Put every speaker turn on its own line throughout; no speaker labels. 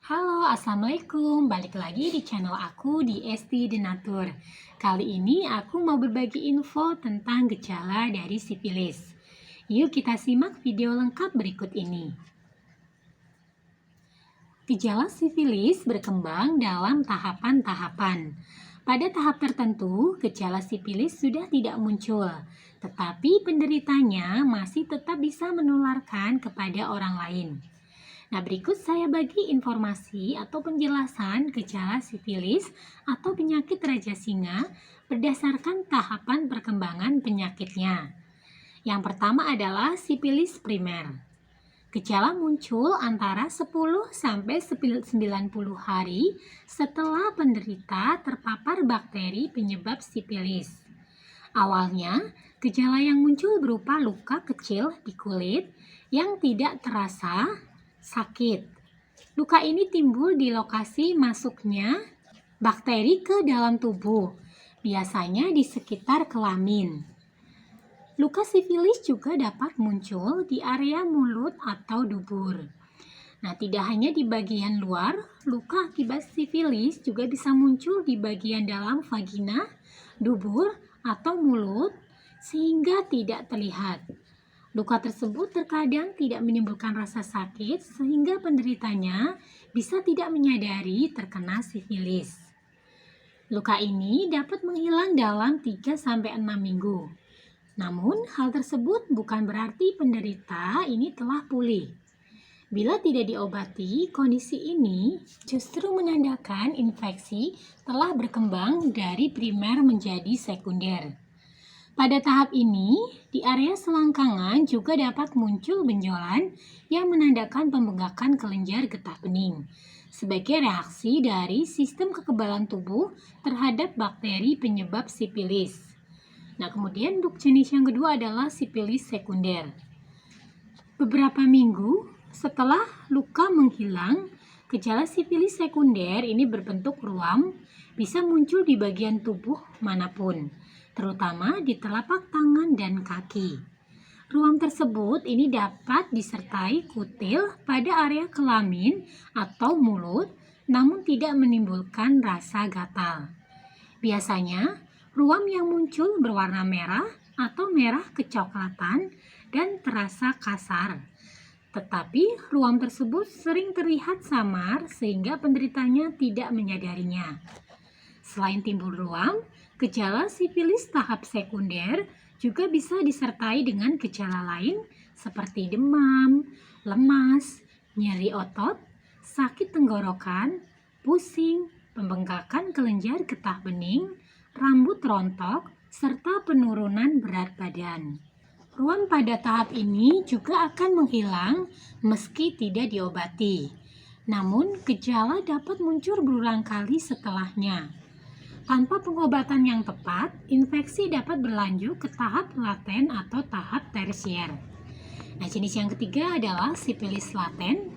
Halo, Assalamualaikum. Balik lagi di channel aku di Esti Denatur. Kali ini aku mau berbagi info tentang gejala dari sifilis. Yuk kita simak video lengkap berikut ini. Gejala sifilis berkembang dalam tahapan-tahapan. Pada tahap tertentu, gejala sifilis sudah tidak muncul, tetapi penderitanya masih tetap bisa menularkan kepada orang lain. Nah, berikut saya bagi informasi atau penjelasan gejala sifilis atau penyakit raja singa berdasarkan tahapan perkembangan penyakitnya. Yang pertama adalah sifilis primer. Gejala muncul antara 10 sampai 90 hari setelah penderita terpapar bakteri penyebab sifilis. Awalnya, gejala yang muncul berupa luka kecil di kulit yang tidak terasa sakit. Luka ini timbul di lokasi masuknya bakteri ke dalam tubuh, biasanya di sekitar kelamin. Luka sifilis juga dapat muncul di area mulut atau dubur. Nah, tidak hanya di bagian luar, luka akibat sifilis juga bisa muncul di bagian dalam vagina, dubur, atau mulut sehingga tidak terlihat. Luka tersebut terkadang tidak menimbulkan rasa sakit sehingga penderitanya bisa tidak menyadari terkena sifilis. Luka ini dapat menghilang dalam 3-6 minggu. Namun, hal tersebut bukan berarti penderita ini telah pulih. Bila tidak diobati, kondisi ini justru menandakan infeksi telah berkembang dari primer menjadi sekunder. Pada tahap ini, di area selangkangan juga dapat muncul benjolan yang menandakan pembengkakan kelenjar getah bening sebagai reaksi dari sistem kekebalan tubuh terhadap bakteri penyebab sifilis. Nah, kemudian untuk jenis yang kedua adalah sifilis sekunder. Beberapa minggu setelah luka menghilang, gejala sifilis sekunder ini berbentuk ruam, bisa muncul di bagian tubuh manapun, terutama di telapak tangan dan kaki. Ruam tersebut ini dapat disertai kutil pada area kelamin atau mulut, namun tidak menimbulkan rasa gatal. Biasanya, ruam yang muncul berwarna merah atau merah kecoklatan dan terasa kasar. Tetapi ruam tersebut sering terlihat samar sehingga penderitanya tidak menyadarinya. Selain timbul ruam, gejala sifilis tahap sekunder juga bisa disertai dengan gejala lain seperti demam, lemas, nyeri otot, sakit tenggorokan, pusing, pembengkakan kelenjar getah bening, rambut rontok, serta penurunan berat badan. Ruam pada tahap ini juga akan menghilang meski tidak diobati. Namun, gejala dapat muncul berulang kali setelahnya. Tanpa pengobatan yang tepat, infeksi dapat berlanjut ke tahap laten atau tahap tersier. Nah, jenis yang ketiga adalah sifilis laten,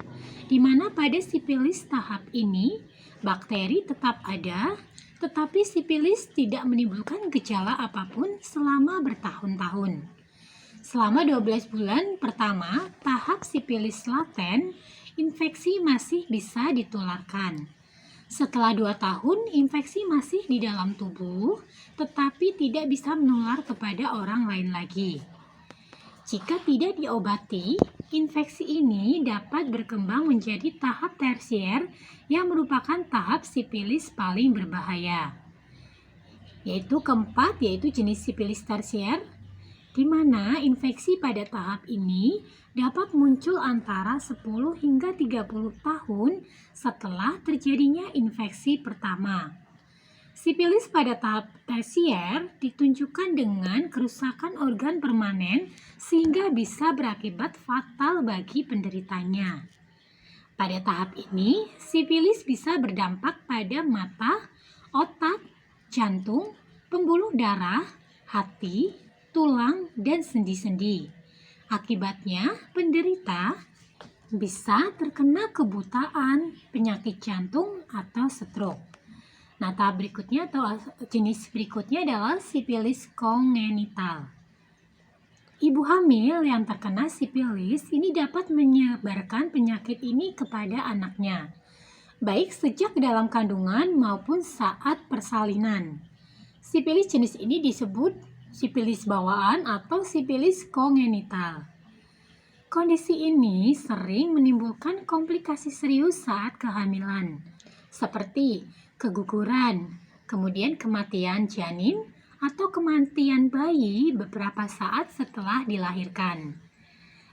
di mana pada sifilis tahap ini, bakteri tetap ada, tetapi sifilis tidak menimbulkan gejala apapun selama bertahun-tahun. Selama 12 bulan pertama tahap sifilis laten, infeksi masih bisa ditularkan. Setelah 2 tahun, infeksi masih di dalam tubuh, tetapi tidak bisa menular kepada orang lain lagi. Jika tidak diobati, infeksi ini dapat berkembang menjadi tahap tersier yang merupakan tahap sifilis paling berbahaya. Yaitu keempat, yaitu jenis sifilis tersier, di mana infeksi pada tahap ini dapat muncul antara 10 hingga 30 tahun setelah terjadinya infeksi pertama. Sifilis pada tahap tersier ditunjukkan dengan kerusakan organ permanen sehingga bisa berakibat fatal bagi penderitanya. Pada tahap ini, sifilis bisa berdampak pada mata, otak, jantung, pembuluh darah, hati, tulang, dan sendi-sendi. Akibatnya, penderita bisa terkena kebutaan, penyakit jantung, atau stroke. Nah, tahap berikutnya atau jenis berikutnya adalah sifilis kongenital. Ibu hamil yang terkena sifilis ini dapat menyebarkan penyakit ini kepada anaknya. baik sejak dalam kandungan maupun saat persalinan. Sipilis jenis ini disebut sipilis bawaan atau sipilis kongenital. Kondisi ini sering menimbulkan komplikasi serius saat kehamilan, seperti keguguran, kemudian kematian janin, atau kematian bayi beberapa saat setelah dilahirkan.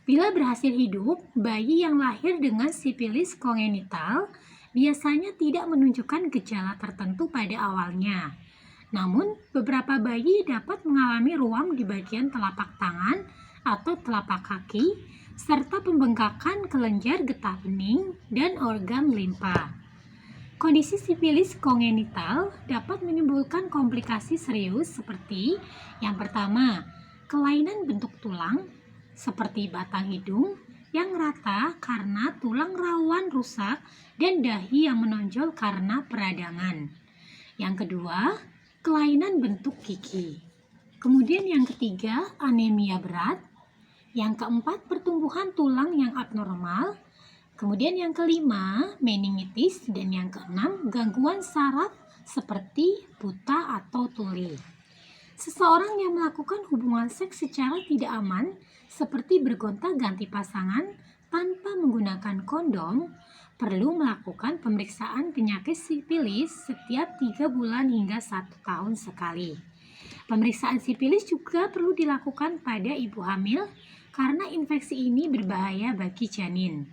Bila berhasil hidup, bayi yang lahir dengan sipilis kongenital biasanya tidak menunjukkan gejala tertentu pada awalnya. Namun, beberapa bayi dapat mengalami ruam di bagian telapak tangan atau telapak kaki, serta pembengkakan kelenjar getah bening dan organ limpa. Kondisi sipilis kongenital dapat menimbulkan komplikasi serius seperti yang pertama, kelainan bentuk tulang seperti batang hidung yang rata karena tulang rawan rusak dan dahi yang menonjol karena peradangan. Yang kedua, kelainan bentuk gigi. Kemudian yang ketiga, anemia berat. Yang keempat, pertumbuhan tulang yang abnormal. Kemudian yang kelima, meningitis. Dan yang keenam, gangguan saraf seperti buta atau tuli. Seseorang yang melakukan hubungan seks secara tidak aman, seperti bergonta-ganti pasangan tanpa menggunakan kondom, perlu melakukan pemeriksaan penyakit sipilis setiap 3 bulan hingga 1 tahun sekali. Pemeriksaan sipilis juga perlu dilakukan pada ibu hamil karena infeksi ini berbahaya bagi janin.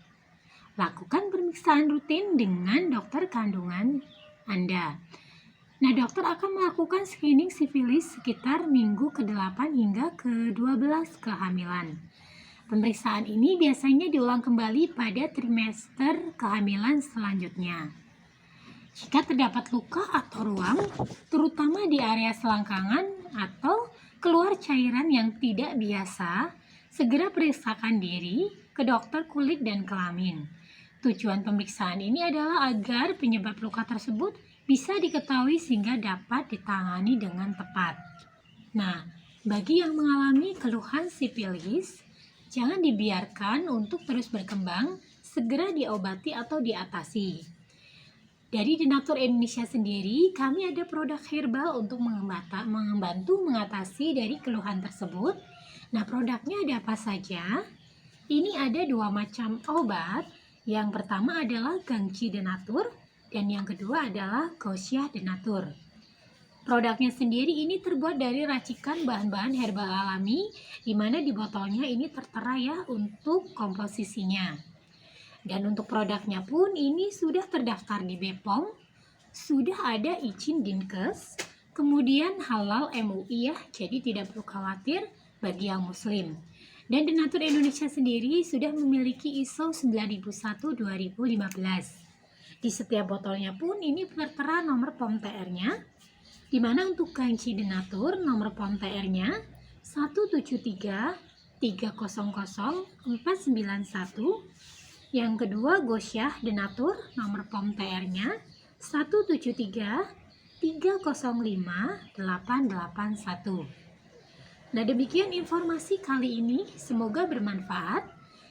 Lakukan pemeriksaan rutin dengan dokter kandungan Anda. Nah, dokter akan melakukan screening sipilis sekitar minggu ke-8 hingga ke-12 kehamilan. Pemeriksaan ini biasanya diulang kembali pada trimester kehamilan selanjutnya. Jika terdapat luka atau ruam, terutama di area selangkangan atau keluar cairan yang tidak biasa, segera periksakan diri ke dokter kulit dan kelamin. Tujuan pemeriksaan ini adalah agar penyebab luka tersebut bisa diketahui sehingga dapat ditangani dengan tepat. Nah, bagi yang mengalami keluhan sipilis, jangan dibiarkan untuk terus berkembang, segera diobati atau diatasi. Dari Denatur Indonesia sendiri, kami ada produk herbal untuk membantu mengatasi dari keluhan tersebut. Nah, produknya ada apa saja? Ini ada 2 macam obat. Yang pertama adalah Gangji Denatur dan yang kedua adalah Gausia Denatur. Produknya sendiri ini terbuat dari racikan bahan-bahan herbal alami, di mana di botolnya ini tertera ya untuk komposisinya. Dan untuk produknya pun ini sudah terdaftar di BPOM, sudah ada izin Dinkes, kemudian halal MUI ya, jadi tidak perlu khawatir bagi yang muslim. Dan Denatur Indonesia sendiri sudah memiliki ISO 9001-2015. Di setiap botolnya pun ini tertera nomor POM TR-nya, di mana untuk Gangji Denatur nomor POM TR-nya 173300491. Yang kedua Gausia Denatur nomor POM TR-nya 173305881. Nah, demikian informasi kali ini, semoga bermanfaat.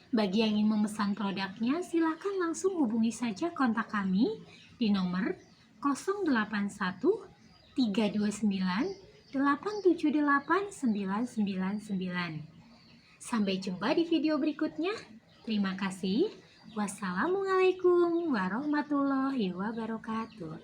Bagi yang ingin memesan produknya, silakan langsung hubungi saja kontak kami di nomor 081 329 878 999. Sampai jumpa di video berikutnya. Terima kasih. Wassalamualaikum warahmatullahi wabarakatuh.